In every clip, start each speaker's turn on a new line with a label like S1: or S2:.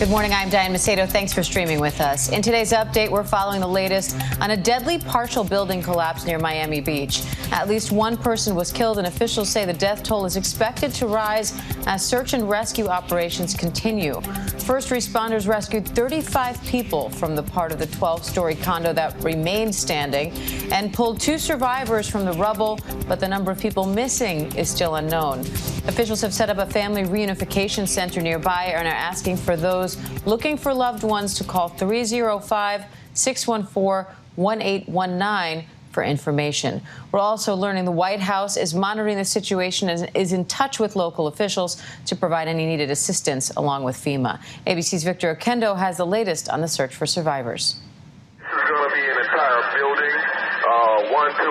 S1: Good morning, I'm Diane Macedo. Thanks for streaming with us. In today's update, we're following the latest on a deadly partial building collapse near Miami Beach. At least one person was killed, and officials say the death toll is expected to rise as search and rescue operations continue. First responders rescued 35 people from the part of the 12-story condo that remained standing and pulled 2 survivors from the rubble, but the number of people missing is still unknown. Officials have set up a family reunification center nearby and are asking for those looking for loved ones to call 305-614-1819 for information. We're also learning the White House is monitoring the situation and is in touch with local officials to provide any needed assistance along with FEMA. ABC's Victor Okendo has the latest on the search for survivors.
S2: This is going to be an entire building. 1, 2, 3,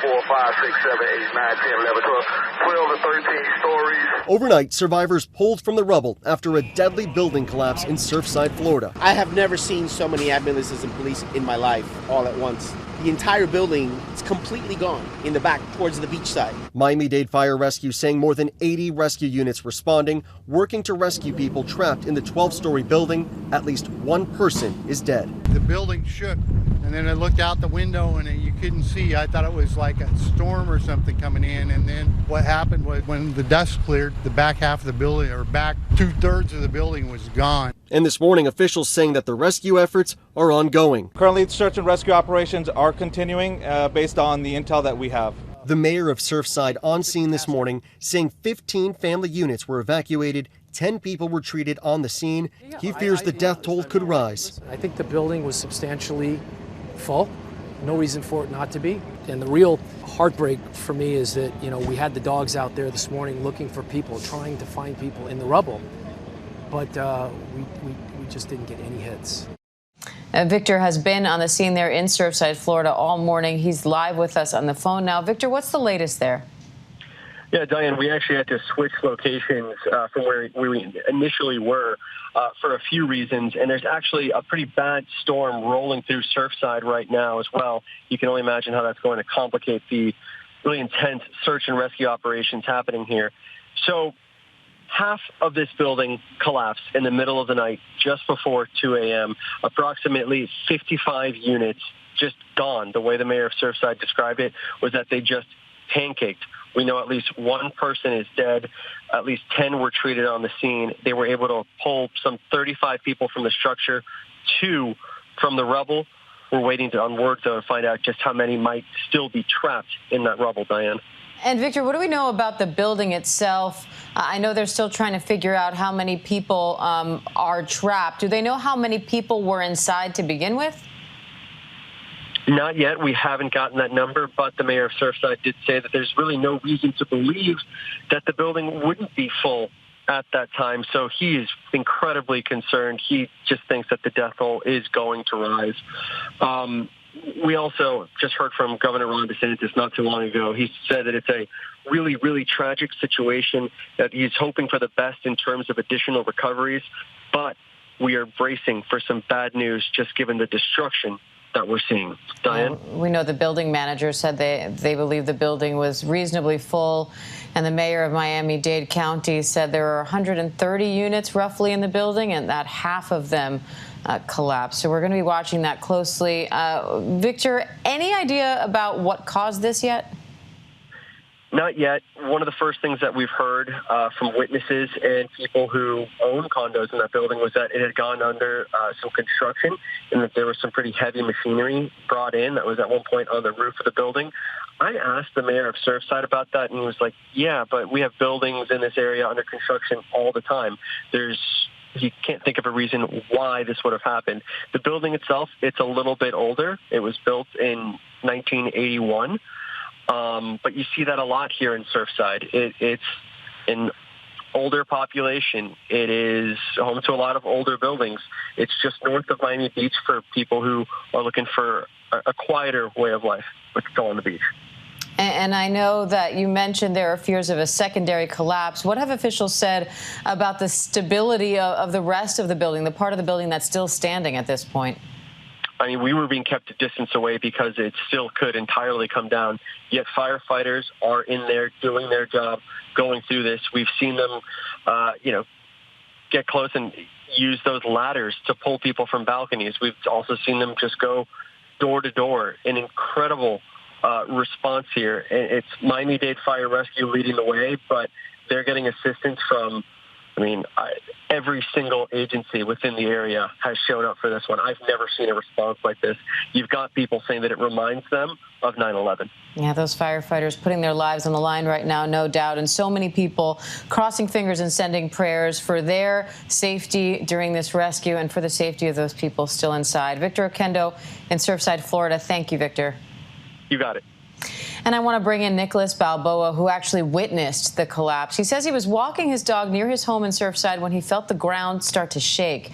S2: 4, 5, 6, 7, 8, 9, 10, 11, 12, 12 to 13 stories.
S3: Overnight, survivors pulled from the rubble after a deadly building collapse in Surfside, Florida.
S4: I have never seen so many ambulances and police in my life all at once. The entire building is completely gone in the back towards the beach side.
S3: Miami-Dade Fire Rescue saying more than 80 rescue units responding, working to rescue people trapped in the 12-story building. At least one person is dead.
S5: The building shook, and then I looked out the window and you couldn't see. I thought it was like a storm or something coming in, and then what happened was when the dust cleared, the back half of the building, or back 2/3 of the building was gone.
S3: And this morning, officials saying that the rescue efforts are ongoing.
S6: Currently, search and rescue operations are continuing based on the intel that we have.
S3: The mayor of Surfside on scene this morning saying 15 family units were evacuated, 10 people were treated on the scene. He fears the death toll could rise.
S7: I think the building was substantially full. No reason for it not to be. And the real heartbreak for me is that, we had the dogs out there this morning looking for people, trying to find people in the rubble. But we just didn't get any hits.
S1: Victor has been on the scene there in Surfside, Florida all morning. He's live with us on the phone now. Victor, what's the latest there?
S8: Yeah, Diane, we actually had to switch locations from where we initially were for a few reasons. And there's actually a pretty bad storm rolling through Surfside right now as well. You can only imagine how that's going to complicate the really intense search and rescue operations happening here. So half of this building collapsed in the middle of the night just before 2 a.m. Approximately 55 units just gone. The way the mayor of Surfside described it was that they just pancaked. We know at least one person is dead. At least 10 were treated on the scene. They were able to pull some 35 people from the structure, 2 from the rubble. We're waiting on word, though, to find out just how many might still be trapped in that rubble, Diane.
S1: And Victor, what do we know about the building itself? I know they're still trying to figure out how many people are trapped. Do they know how many people were inside to begin with?
S8: Not yet. We haven't gotten that number, but the mayor of Surfside did say that there's really no reason to believe that the building wouldn't be full at that time. So he is incredibly concerned. He just thinks that the death toll is going to rise. We also just heard from Governor Ron DeSantis not too long ago. He said that it's a really, really tragic situation, that he's hoping for the best in terms of additional recoveries, but we are bracing for some bad news just given the destruction that we're seeing. Diane?
S1: We know the building manager said they believe the building was reasonably full, and the mayor of Miami-Dade County said there are 130 units roughly in the building and that half of them collapsed. So we're going to be watching that closely. Victor, any idea about what caused this yet?
S8: Not yet. One of the first things that we've heard from witnesses and people who own condos in that building was that it had gone under some construction and that there was some pretty heavy machinery brought in that was at one point on the roof of the building. I asked the mayor of Surfside about that, and he was like, yeah, but we have buildings in this area under construction all the time. You can't think of a reason why this would have happened. The building itself, it's a little bit older. It was built in 1981. But you see that a lot here in Surfside. It's an older population. It is home to a lot of older buildings. It's just north of Miami Beach for people who are looking for a quieter way of life, like go on the beach.
S1: And I know that you mentioned there are fears of a secondary collapse. What have officials said about the stability of the rest of the building, the part of the building that's still standing at this point?
S8: I mean, we were being kept a distance away because it still could entirely come down. Yet firefighters are in there doing their job, going through this. We've seen them, get close, and use those ladders to pull people from balconies. We've also seen them just go door to door. An incredible response here. It's Miami-Dade Fire Rescue leading the way, but they're getting assistance from, every single agency within the area has shown up for this one. I've never seen a response like this. You've got people saying that it reminds them of 9/11.
S1: Yeah, those firefighters putting their lives on the line right now, no doubt. And so many people crossing fingers and sending prayers for their safety during this rescue and for the safety of those people still inside. Victor Oquendo in Surfside, Florida. Thank you, Victor.
S8: You got it.
S1: And I want to bring in Nicholas Balboa, who actually witnessed the collapse. He says he was walking his dog near his home in Surfside when he felt the ground start to shake.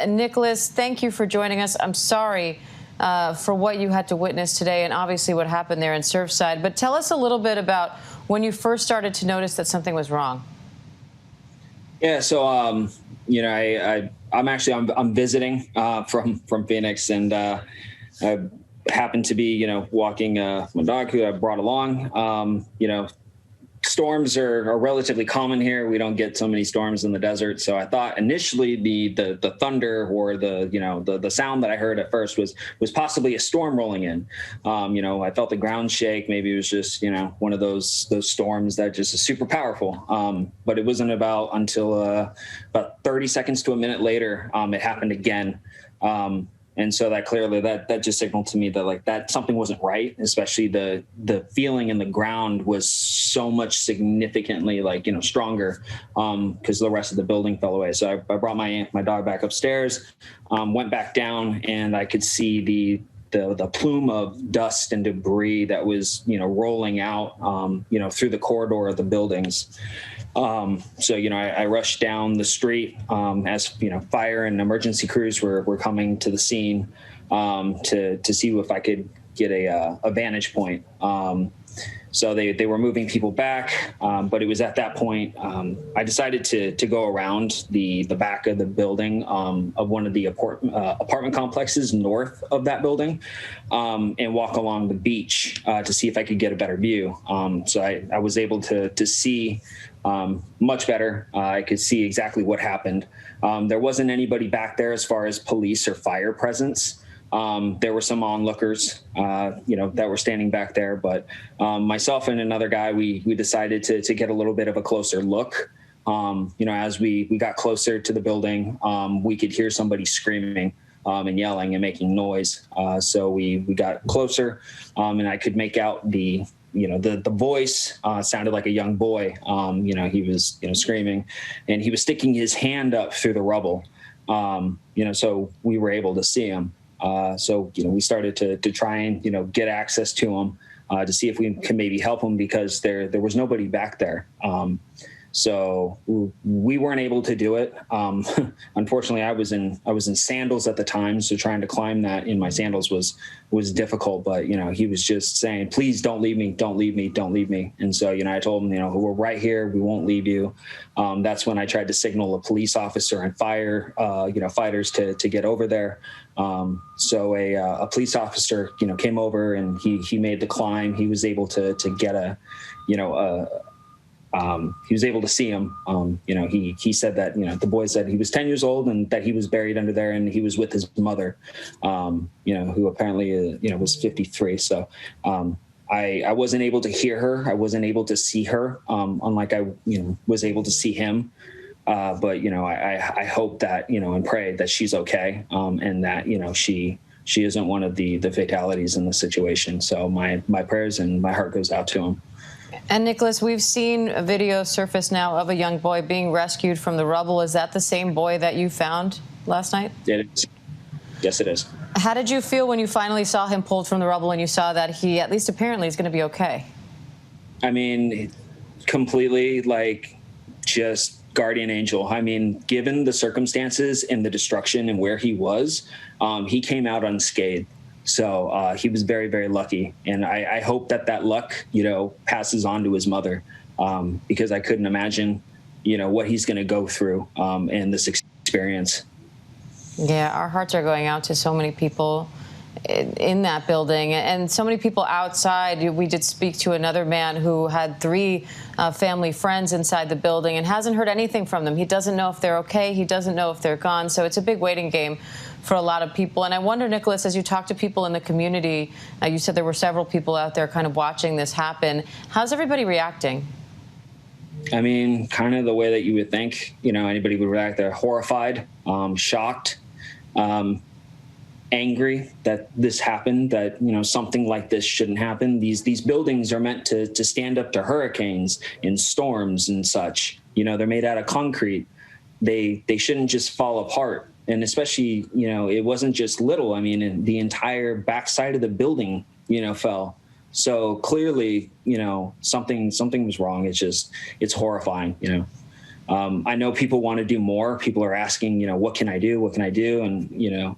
S1: Nicholas, thank you for joining us. I'm sorry for what you had to witness today and obviously what happened there in Surfside. But tell us a little bit about when you first started to notice that something was wrong.
S9: Yeah, so, I'm visiting from Phoenix, and I happened to be, walking my dog who I brought along. Storms are relatively common here. We don't get so many storms in the desert. So I thought initially the thunder or the sound that I heard at first was possibly a storm rolling in. I felt the ground shake. Maybe it was just, one of those storms that just is super powerful. But it wasn't until about 30 seconds to a minute later, it happened again. And so that clearly that just signaled to me that that something wasn't right, especially the feeling in the ground was so much significantly stronger because the rest of the building fell away. So I brought my dog back upstairs, went back down, and I could see the plume of dust and debris that was rolling out through the corridor of the buildings. So I rushed down the street as fire and emergency crews were coming to the scene to see if I could get a vantage point. So they were moving people back, but it was at that point I decided to go around the back of the building of one of the apartment complexes north of that building and walk along the beach to see if I could get a better view. So I was able to see much better. I could see exactly what happened. There wasn't anybody back there as far as police or fire presence. There were some onlookers, that were standing back there, but myself and another guy, we decided to get a little bit of a closer look. As we got closer to the building, we could hear somebody screaming and yelling and making noise. So we got closer, and I could make out the voice sounded like a young boy. He was, screaming, and he was sticking his hand up through the rubble. So we were able to see him. So we started to try and, get access to him to see if we can maybe help him because there was nobody back there. So we weren't able to do it. Unfortunately, I was in sandals at the time, so trying to climb that in my sandals was difficult. But he was just saying, "Please don't leave me, don't leave me, don't leave me." And so I told him, we're right here, we won't leave you. That's when I tried to signal a police officer and fire, fighters to get over there. So a police officer, came over and he made the climb. He was able to get he was able to see him. He said that, the boy said he was 10 years old and that he was buried under there and he was with his mother, who apparently, was 53. So, I wasn't able to hear her. I wasn't able to see her, unlike I, was able to see him. But, I hope that, and pray that she's okay. And that, she isn't one of the fatalities in the situation. So my prayers and my heart goes out to him.
S1: And Nicholas, we've seen a video surface now of a young boy being rescued from the rubble. Is that the same boy that you found last night?
S9: It is. Yes, it is.
S1: How did you feel when you finally saw him pulled from the rubble and you saw that he, at least apparently, is going to be okay? I
S9: mean, completely just guardian angel. I mean, given the circumstances and the destruction and where he was, he came out unscathed. So he was very, very lucky. And I hope that luck, passes on to his mother, because I couldn't imagine, what he's going to go through in this experience.
S1: Yeah, our hearts are going out to so many people in that building, and so many people outside. We did speak to another man who had 3 family friends inside the building and hasn't heard anything from them. He doesn't know if they're okay. He doesn't know if they're gone. So it's a big waiting game for a lot of people. And I wonder, Nicholas, as you talk to people in the community, you said there were several people out there kind of watching this happen. How's everybody reacting?
S9: I mean, kind of the way that you would think, anybody would react. They're horrified, shocked, angry that this happened, that, something like this shouldn't happen. These buildings are meant to stand up to hurricanes and storms and such. They're made out of concrete. They shouldn't just fall apart. And especially, it wasn't just little. I mean, the entire backside of the building, fell. So clearly, something was wrong. It's horrifying, I know people want to do more. People are asking, what can I do? What can I do? And,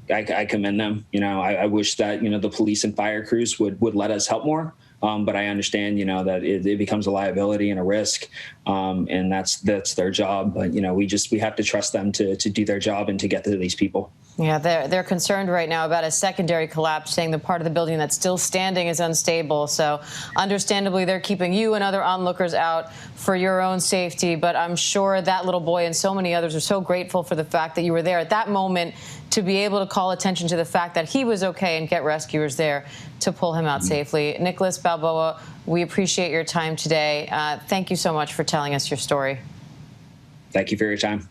S9: I commend them. I wish that, the police and fire crews would let us help more. But I understand, that it becomes a liability and a risk, and that's their job. But, we have to trust them to do their job and to get to these people.
S1: Yeah, they're concerned right now about a secondary collapse, saying the part of the building that's still standing is unstable. So understandably, they're keeping you and other onlookers out for your own safety. But I'm sure that little boy and so many others are so grateful for the fact that you were there at that moment to be able to call attention to the fact that he was okay and get rescuers there to pull him out safely. Nicholas Balboa, we appreciate your time today. Thank you so much for telling us your story.
S9: Thank you for your time.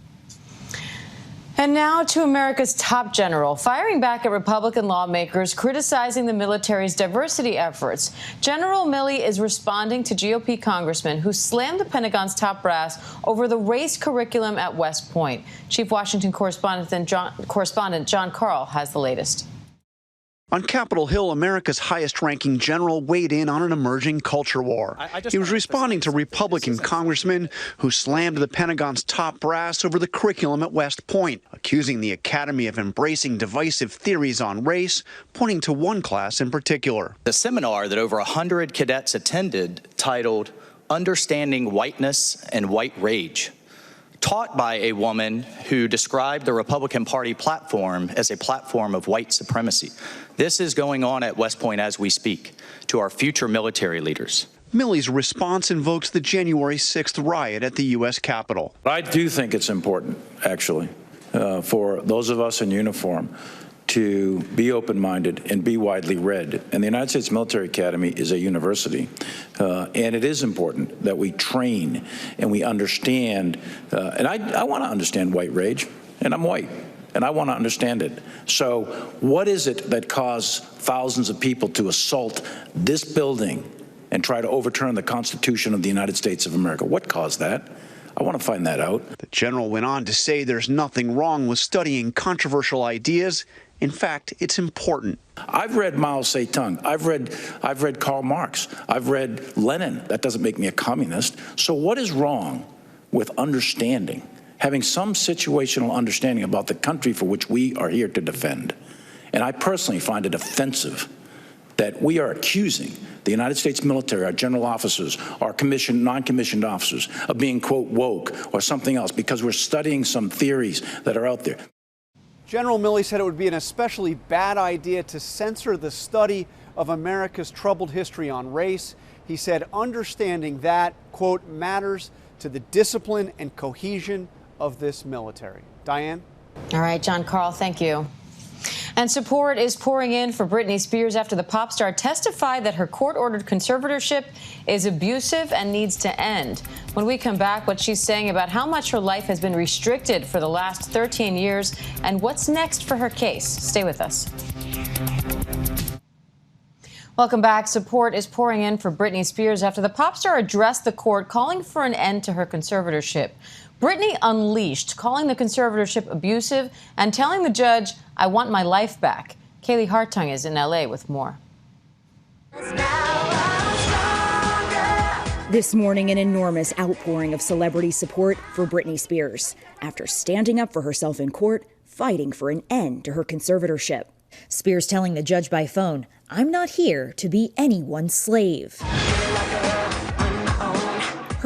S1: And now to America's top general, firing back at Republican lawmakers criticizing the military's diversity efforts. General Milley is responding to GOP congressmen who slammed the Pentagon's top brass over the race curriculum at West Point. Chief Washington correspondent John Karl has the latest.
S10: On Capitol Hill, America's highest-ranking general weighed in on an emerging culture war. He was responding to Republican congressmen who slammed the Pentagon's top brass over the curriculum at West Point, accusing the Academy of embracing divisive theories on race, pointing to one class in particular.
S11: The seminar that over 100 cadets attended, titled Understanding Whiteness and White Rage, taught by a woman who described the Republican Party platform as a platform of white supremacy. This is going on at West Point as we speak to our future military leaders.
S10: Milley's response invokes the January 6th riot at the U.S. Capitol.
S12: I do think it's important, actually, for those of us in uniform to be open-minded and be widely read. And the United States Military Academy is a university, and it is important that we train and we understand, and I want to understand white rage, and I'm white, and I want to understand it. So what is it that caused thousands of people to assault this building and try to overturn the Constitution of the United States of America? What caused that? I want to find that out.
S10: The general went on to say there's nothing wrong with studying controversial ideas. In fact, it's important.
S12: I've read Mao Zedong. I've read Karl Marx. I've read Lenin. That doesn't make me a communist. So what is wrong with understanding, having some situational understanding about the country for which we are here to defend? And I personally find it offensive that we are accusing the United States military, our general officers, our commissioned, non-commissioned officers, of being, quote, woke or something else because we're studying some theories that are out there.
S13: General Milley said it would be an especially bad idea to censor the study of America's troubled history on race. He said understanding that, quote, matters to the discipline and cohesion of this military. Diane?
S1: All right, John Karl, thank you. And support is pouring in for Britney Spears after the pop star testified that her court-ordered conservatorship is abusive and needs to end. When we come back, what she's saying about how much her life has been restricted for the last 13 years and what's next for her case. Stay with us. Welcome back. Support is pouring in for Britney Spears after the pop star addressed the court calling for an end to her conservatorship. Britney unleashed, calling the conservatorship abusive and telling the judge, I want my life back. Kaylee Hartung is in L.A. with more.
S14: This morning, an enormous outpouring of celebrity support for Britney Spears after standing up for herself in court, fighting for an end to her conservatorship. Spears telling the judge by phone, I'm not here to be anyone's slave.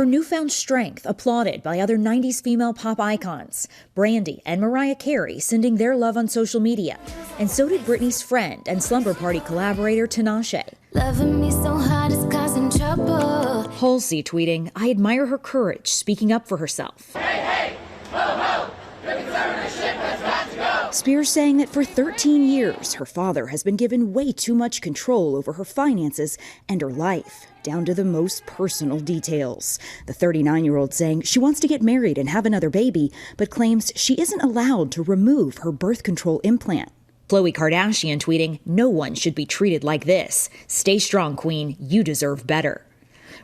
S14: Her newfound strength applauded by other 90s female pop icons, Brandy and Mariah Carey sending their love on social media. And so did Britney's friend and Slumber Party collaborator Tinashe.
S15: Loving me so hard is causing trouble.
S14: Halsey tweeting, "I admire her courage, speaking up for herself."
S15: Hey, hey, ho, ho, the conservatorship has got to go.
S14: Spears saying that for 13 years, her father has been given way too much control over her finances and her life, down to the most personal details. The 39-year-old saying she wants to get married and have another baby, but claims she isn't allowed to remove her birth control implant. Khloe Kardashian tweeting, "No one should be treated like this. Stay strong, queen. You deserve better."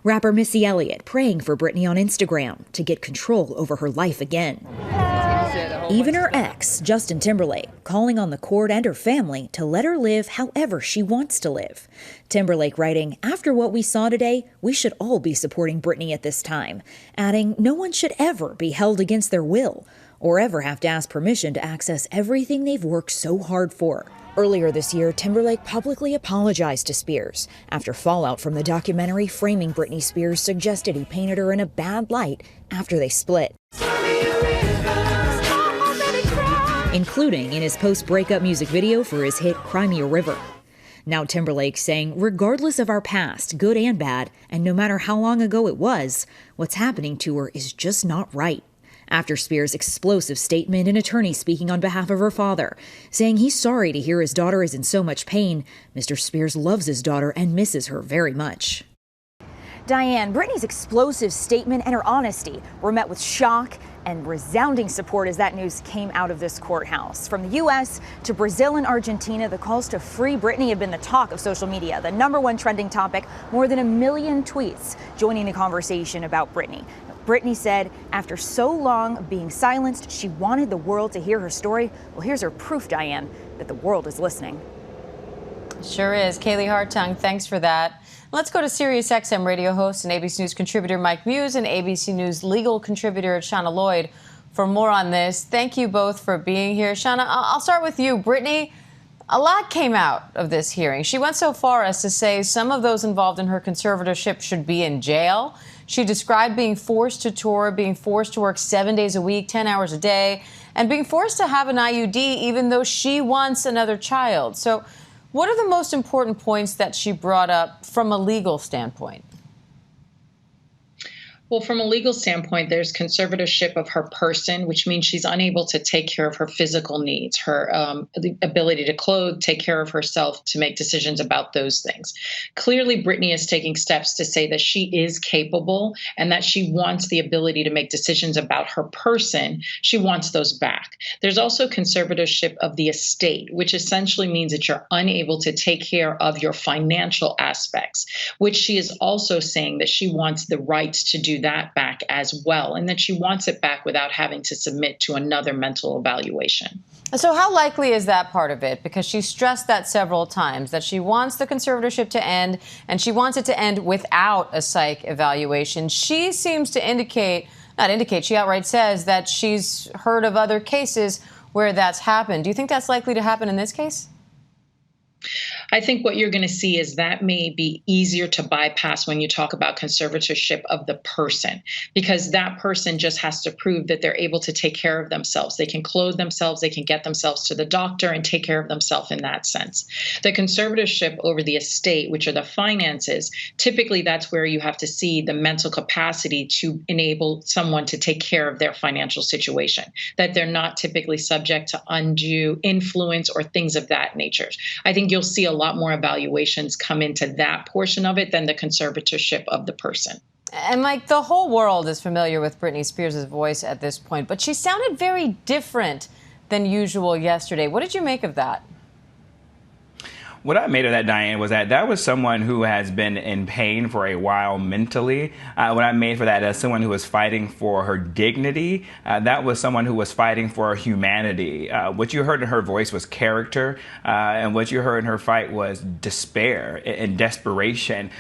S14: Rapper Missy Elliott praying for Britney on Instagram to get control over her life again. Even her ex, Justin Timberlake, calling on the court and her family to let her live however she wants to live. Timberlake writing, "After what we saw today, we should all be supporting Britney at this time," adding, "No one should ever be held against their will or ever have to ask permission to access everything they've worked so hard for." Earlier this year, Timberlake publicly apologized to Spears after fallout from the documentary framing Britney Spears suggested he painted her in a bad light after they split, including in his post-breakup music video for his hit Cry Me a River. Now Timberlake saying, "Regardless of our past, good and bad, and no matter how long ago it was, what's happening to her is just not right." After Spears' explosive statement, an attorney speaking on behalf of her father, saying he's sorry to hear his daughter is in so much pain. Mr. Spears loves his daughter and misses her very much. Diane, Britney's explosive statement and her honesty were met with shock and resounding support as that news came out of this courthouse. From the U.S. to Brazil and Argentina, the calls to free Britney have been the talk of social media, the #1 trending topic, more than 1 million tweets joining the conversation about Britney. Britney said after so long of being silenced, she wanted the world to hear her story. Well, here's her proof, Diane, that the world is listening.
S1: Sure is. Kaylee Hartung, thanks for that. Let's go to SiriusXM radio host and ABC News contributor Mike Muse and ABC News legal contributor Shauna Lloyd for more on this. Thank you both for being here. Shauna, I'll start with you. Britney, a lot came out of this hearing. She went so far as to say some of those involved in her conservatorship should be in jail. She described being forced to tour, being forced to work 7 days a week, 10 hours a day, and being forced to have an IUD even though she wants another child. So what are the most important points that she brought up from a legal standpoint?
S16: Well, from a legal standpoint, there's conservatorship of her person, which means she's unable to take care of her physical needs, her the ability to clothe, take care of herself, to make decisions about those things. Clearly, Britney is taking steps to say that she is capable and that she wants the ability to make decisions about her person. She wants those back. There's also conservatorship of the estate, which essentially means that you're unable to take care of your financial aspects, which she is also saying that she wants the rights to do that back as well, and that she wants it back without having to submit to another mental evaluation.
S1: So how likely is that part of it? Because she stressed that several times, that she wants the conservatorship to end, and she wants it to end without a psych evaluation. She seems to she outright says that she's heard of other cases where that's happened. Do you think that's likely to happen in this case?
S16: I think what you're going to see is that may be easier to bypass when you talk about conservatorship of the person, because that person just has to prove that they're able to take care of themselves. They can clothe themselves, they can get themselves to the doctor and take care of themselves in that sense. The conservatorship over the estate, which are the finances, typically that's where you have to see the mental capacity to enable someone to take care of their financial situation, that they're not typically subject to undue influence or things of that nature. I think you'll see a lot more evaluations come into that portion of it than the conservatorship of the person.
S1: And like the whole world is familiar with Britney Spears' voice at this point, but she sounded very different than usual yesterday. What did you make of that?
S17: What I made of that, Diane, was that was someone who has been in pain for a while mentally. What I made for that as someone who was fighting for her dignity, that was someone who was fighting for her humanity. What you heard in her voice was character, and what you heard in her fight was despair and desperation,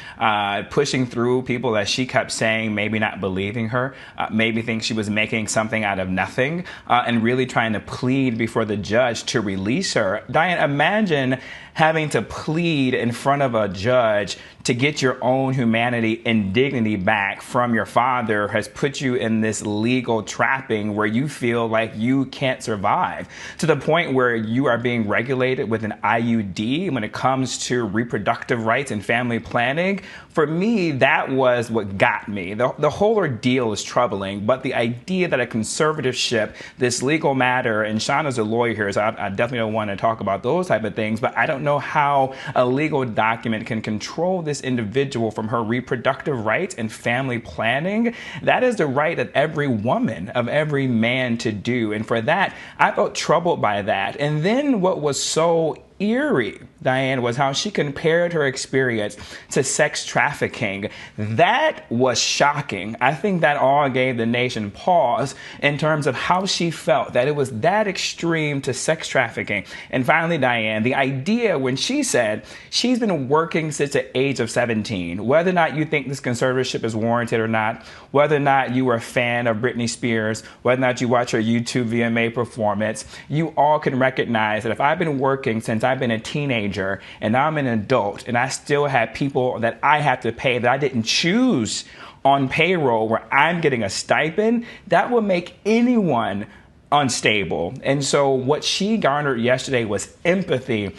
S17: pushing through people that she kept saying maybe not believing her, maybe think she was making something out of nothing, and really trying to plead before the judge to release her. Diane, imagine having to to plead in front of a judge to get your own humanity and dignity back from your father has put you in this legal trapping where you feel like you can't survive, to the point where you are being regulated with an IUD when it comes to reproductive rights and family planning. For me, that was what got me. The whole ordeal is troubling, but the idea that a conservatorship, this legal matter, and Shauna's a lawyer here, so I definitely don't want to talk about those type of things, but I don't know how a legal document can control this individual from her reproductive rights and family planning. That is the right of every woman, of every man to do. And for that, I felt troubled by that. And then what was so eerie, Diane, was how she compared her experience to sex trafficking. That was shocking. I think that all gave the nation pause in terms of how she felt, that it was that extreme to sex trafficking. And finally, Diane, the idea when she said she's been working since the age of 17, whether or not you think this conservatorship is warranted or not, whether or not you were a fan of Britney Spears, whether or not you watch her YouTube VMA performance, you all can recognize that if I've been working since I've been a teenager and now I'm an adult and I still have people that I have to pay that I didn't choose on payroll where I'm getting a stipend, that would make anyone unstable. And so what she garnered yesterday was empathy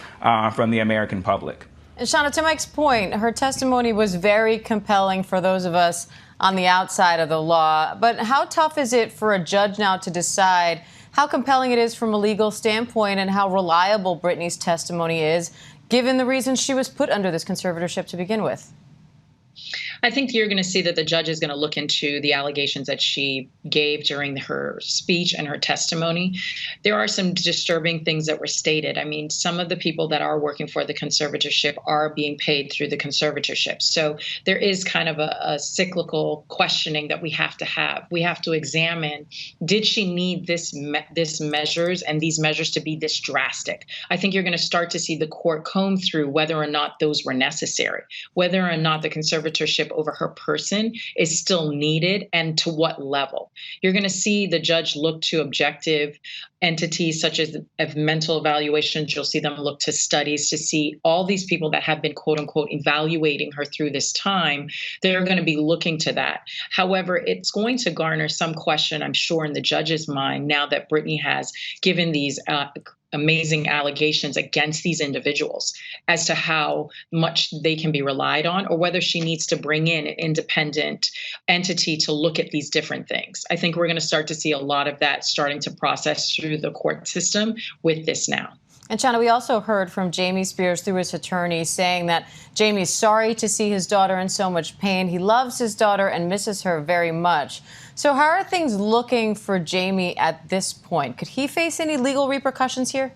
S17: from the American public.
S1: And Shauna, to Mike's point, her testimony was very compelling for those of us on the outside of the law. But how tough is it for a judge now to decide how compelling it is from a legal standpoint and how reliable Britney's testimony is, given the reasons she was put under this conservatorship to begin with?
S16: I think you're going to see that the judge is going to look into the allegations that she gave during her speech and her testimony. There are some disturbing things that were stated. I mean, some of the people that are working for the conservatorship are being paid through the conservatorship. So there is kind of a cyclical questioning that we have to have. We have to examine, did she need this measures and these measures to be this drastic? I think you're going to start to see the court comb through whether or not those were necessary, whether or not the conservatorship over her person is still needed and to what level. You're going to see the judge look to objective entities such as mental evaluations. You'll see them look to studies to see all these people that have been, quote unquote, evaluating her through this time. They're going to be looking to that. However, it's going to garner some question, I'm sure, in the judge's mind now that Britney has given these amazing allegations against these individuals as to how much they can be relied on, or whether she needs to bring in an independent entity to look at these different things. I think we're going to start to see a lot of that starting to process through the court system with this now.
S1: And Shauna, we also heard from Jamie Spears through his attorney saying that Jamie's sorry to see his daughter in so much pain. He loves his daughter and misses her very much. So how are things looking for Jamie at this point? Could he face any legal repercussions here?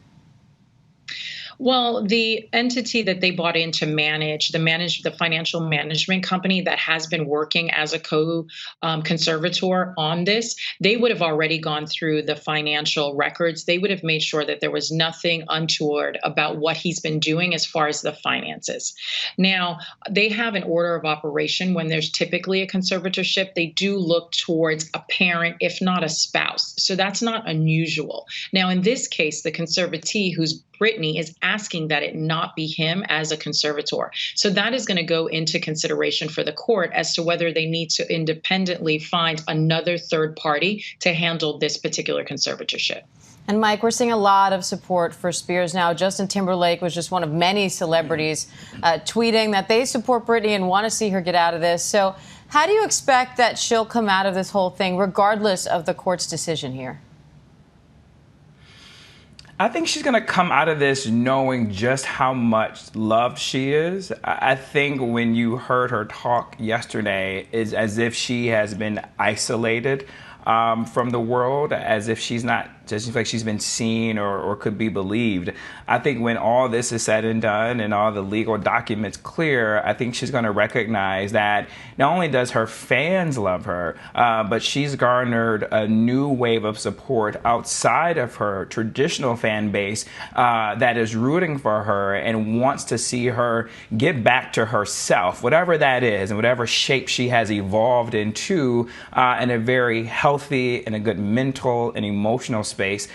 S16: Well, the entity that they bought in to manage the financial management company that has been working as a co-conservator on this, they would have already gone through the financial records. They would have made sure that there was nothing untoward about what he's been doing as far as the finances. Now, they have an order of operation when there's typically a conservatorship. They do look towards a parent, if not a spouse. So that's not unusual. Now, in this case, the conservatee, who's Britney, is asking that it not be him as a conservator. So that is going to go into consideration for the court as to whether they need to independently find another third party to handle this particular conservatorship.
S1: And Mike, we're seeing a lot of support for Spears now. Justin Timberlake was just one of many celebrities tweeting that they support Britney and want to see her get out of this. So how do you expect that she'll come out of this whole thing, regardless of the court's decision here?
S17: I think she's going to come out of this knowing just how much loved she is. I think when you heard her talk yesterday, it's as if she has been isolated from the world, as if she's not, just like she's been seen or could be believed. I think when all this is said and done and all the legal documents clear, I think she's going to recognize that not only does her fans love her, but she's garnered a new wave of support outside of her traditional fan base that is rooting for her and wants to see her get back to herself, whatever that is, and whatever shape she has evolved into in a very healthy and a good mental and emotional space. space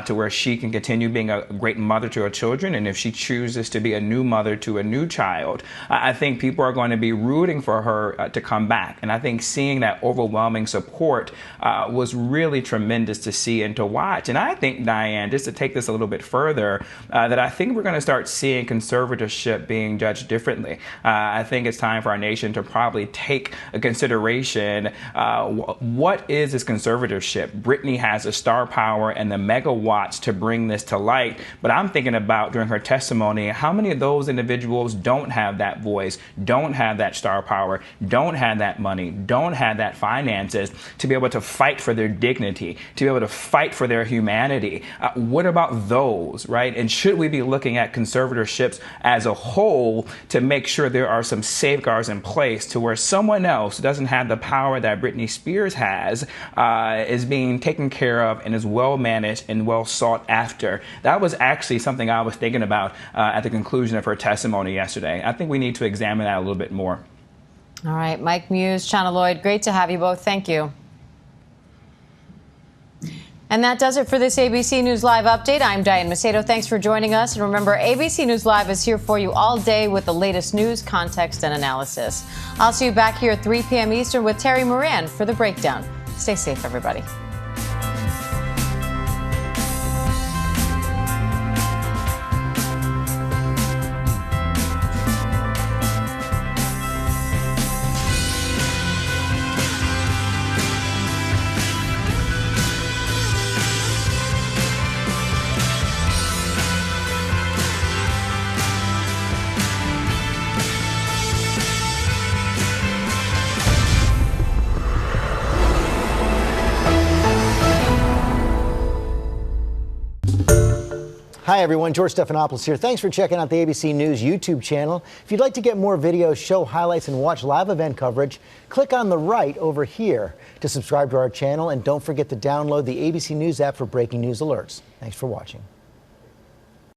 S17: to where she can continue being a great mother to her children. And if she chooses to be a new mother to a new child, I think people are going to be rooting for her to come back. And I think seeing that overwhelming support was really tremendous to see and to watch. And I think, Diane, just to take this a little bit further, that I think we're going to start seeing conservatorship being judged differently. I think it's time for our nation to probably take a consideration. What is this conservatorship? Britney has the star power and the megawatts to bring this to light. But I'm thinking about, during her testimony, how many of those individuals don't have that voice, don't have that star power, don't have that money, don't have that finances to be able to fight for their dignity, to be able to fight for their humanity. What about those, right? And should we be looking at conservatorships as a whole to make sure there are some safeguards in place to where someone else who doesn't have the power that Britney Spears has is being taken care of and is well managed and well sought after? That was actually something I was thinking about at the conclusion of her testimony yesterday. I think we need to examine that a little bit more.
S1: All right, Mike Muse, Chana Lloyd, great to have you both. Thank you. And that does it for this ABC News Live update. I'm Diane Macedo. Thanks for joining us. And remember, ABC News Live is here for you all day with the latest news, context, and analysis. I'll see you back here at 3 p.m. Eastern with Terry Moran for The Breakdown. Stay safe, everybody.
S18: Hi, everyone. George Stephanopoulos here. Thanks for checking out the ABC News YouTube channel. If you'd like to get more videos, show highlights, and watch live event coverage, click on the right over here to subscribe to our channel. And don't forget to download the ABC News app for breaking news alerts. Thanks for watching.